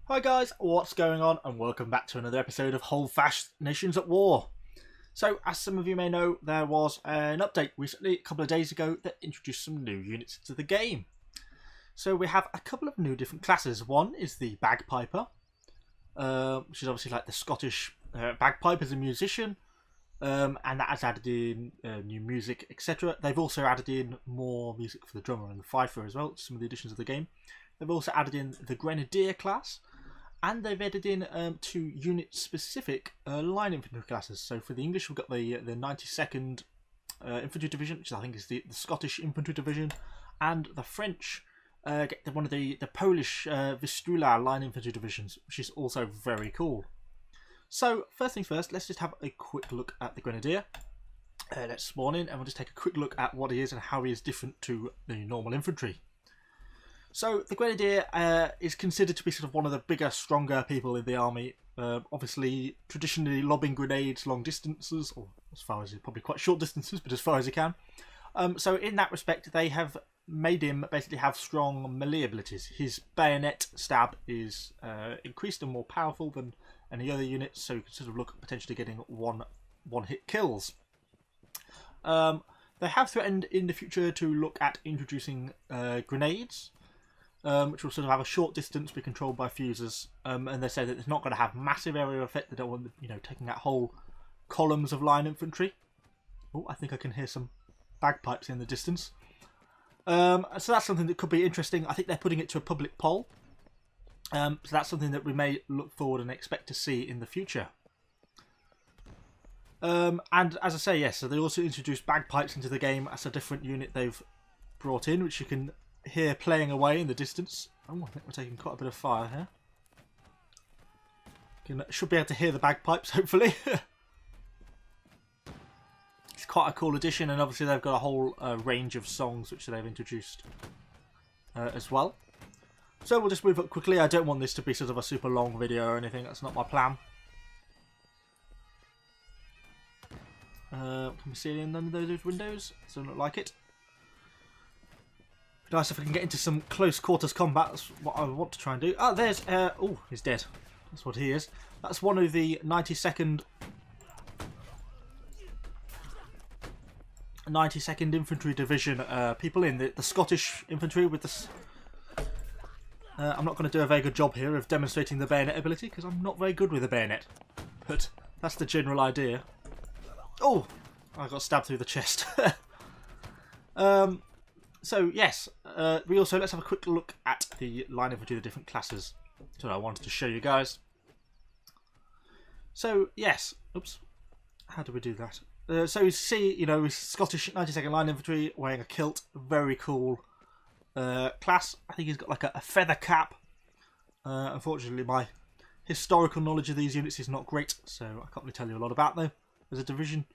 Hi guys, what's going on, and welcome back to another episode of Holdfast Nations at War. So, as some of you may know, there was an update recently, a couple of days ago, that introduced some new units to the game. So we have a couple of new different classes. One is the Bagpiper, which is obviously like the Scottish bagpipe as a musician, and that has added in new music, etc. They've also added in more music for the drummer and the fifer as well, some of the additions of the game. They've also added in the Grenadier class, and they've added in two unit-specific line infantry classes. So for the English, we've got the 92nd Infantry Division, which I think is the Scottish Infantry Division, and the French get one of the Polish Vistula Line Infantry Divisions, which is also very cool. So first things first, let's just have a quick look at the Grenadier. Let's spawn in, and we'll just take a quick look at what he is and how he is different to the normal infantry. So the Grenadier is considered to be sort of one of the bigger, stronger people in the army. Obviously, traditionally lobbing grenades long distances, or as far as probably quite short distances, but as far as he can. So in that respect, they have made him basically have strong melee abilities. His bayonet stab is increased and more powerful than any other unit, so you can sort of look at potentially getting one-hit kills. They have threatened in the future to look at introducing grenades, which will sort of have a short distance, be controlled by fuses, and they say that it's not going to have massive area effect. They don't want, taking out whole columns of line infantry. Oh, I think I can hear some bagpipes in the distance. So that's something that could be interesting. I think they're putting it to a public poll. So that's something that we may look forward and expect to see in the future. And as I say, yes, so they also introduced bagpipes into the game as a different unit they've brought in, which you can hear playing away in the distance. Oh, I think we're taking quite a bit of fire here. Should be able to hear the bagpipes, hopefully. It's quite a cool addition, and obviously they've got a whole range of songs which they've introduced as well. So we'll just move up quickly. I don't want this to be sort of a super long video or anything. That's not my plan. Can we see any of those windows? Doesn't look like it. Nice if I can get into some close quarters combat. That's what I want to try and do. Oh, there's... oh, he's dead. That's what he is. That's one of the 92nd Infantry Division people in the Scottish Infantry with this. I'm not going to do a very good job here of demonstrating the bayonet ability because I'm not very good with the bayonet. But that's the general idea. Oh! I got stabbed through the chest. So yes, let's have a quick look at the line infantry, the different classes. That's what I wanted to show you guys. So yes, oops, how do we do that? So you see, Scottish 92nd Line Infantry wearing a kilt, very cool class. I think he's got like a feather cap. Unfortunately, my historical knowledge of these units is not great, so I can't really tell you a lot about them as a division.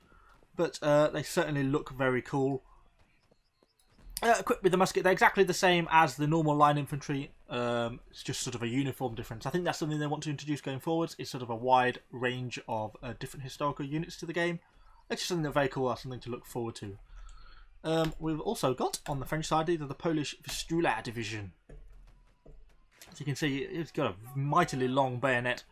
But they certainly look very cool. Equipped with the musket, they're exactly the same as the normal line infantry. It's just sort of a uniform difference. I think that's something they want to introduce going forwards. It's sort of a wide range of different historical units to the game. It's just something that's very cool. That's something to look forward to. We've also got on the French side either the Polish Vistula Division. As you can see, it's got a mightily long bayonet.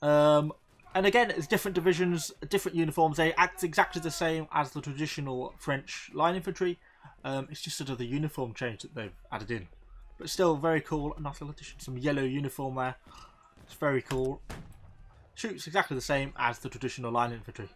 And again, it's different divisions, different uniforms. They act exactly the same as the traditional French line infantry. It's just sort of the uniform change that they've added in. But still very cool. A nice little addition. Some yellow uniform there. It's very cool. Shoots exactly the same as the traditional line infantry.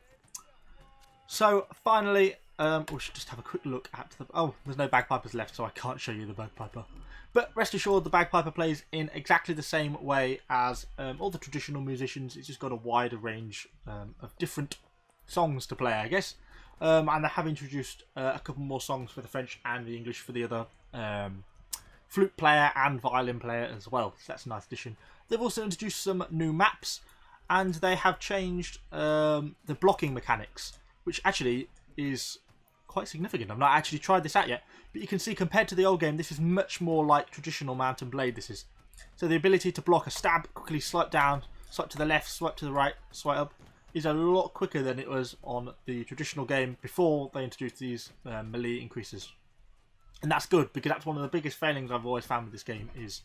So finally, we should just have a quick look at the... Oh, there's no bagpipers left, so I can't show you the bagpiper. But rest assured, the bagpiper plays in exactly the same way as all the traditional musicians. It's just got a wider range of different songs to play, I guess. And they have introduced a couple more songs for the French and the English for the other flute player and violin player as well. So that's a nice addition. They've also introduced some new maps, and they have changed the blocking mechanics, which actually is quite significant. I've not actually tried this out yet, but you can see compared to the old game, this is much more like traditional Mount and Blade. This is so the ability to block a stab, quickly swipe down, swipe to the left, swipe to the right, swipe up, is a lot quicker than it was on the traditional game before they introduced these melee increases. And that's good, because that's one of the biggest failings I've always found with this game is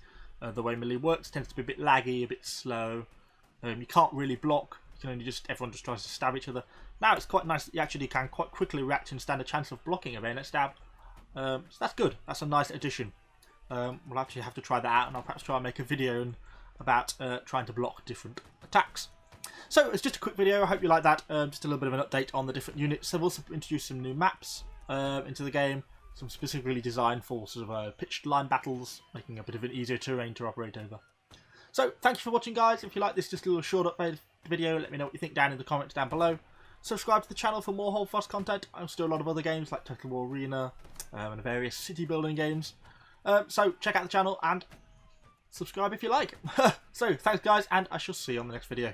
the way melee works tends to be a bit laggy, a bit slow. You can't really block. You can only everyone just tries to stab each other. Now it's quite nice that you actually can quite quickly react and stand a chance of blocking a bayonet stab. So that's good. That's a nice addition. We'll actually have to try that out, and I'll perhaps try and make a video about trying to block different attacks. So it's just a quick video. I hope you like that. Just a little bit of an update on the different units. They've also introduced some new maps into the game. Some specifically designed for sort of pitched line battles, making a bit of an easier terrain to operate over. So thank you for watching, guys. If you like this just a little short update video, let me know what you think down in the comments down below. Subscribe to the channel for more Holdfast content. I also do a lot of other games like Total War Arena and various city building games. So check out the channel and subscribe if you like. So thanks, guys, and I shall see you on the next video.